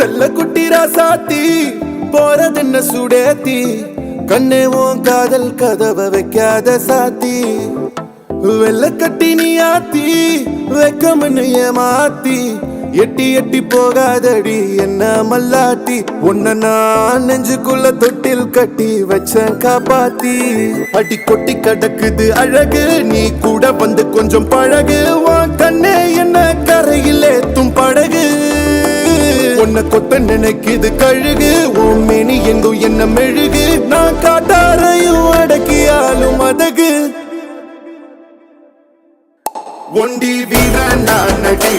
செல்ல குட்டி ராசாத்தி போறதென்ன சுடேத்தி கண்ணே உன் காதல் கதவை வைக்காத சாத்தி வெள்ள கட்டி நீ ஆத்தி வெக்கம்னு ஏமாத்தி எட்டி எட்டி போகாதடி என்ன மல்லாட்டி உன்ன நான் நெஞ்சுக்குள்ள தொட்டில் கட்டி வச்சேன் காப்பாத்தி அடி கொட்டி கடக்குது அழகு நீ கூட வந்து கொஞ்சம் பழகு உன் கண்ணே என்ன கரையில் ஏத்தும் படகு உன்னை கொத்த நினைக்குது கழுகு உன் மேனி எங்கும் என்ன மெழுகு நான் காட்டாரையும் அடக்கியாலும் அதகு ஒண்டி வீரன் நான் நடி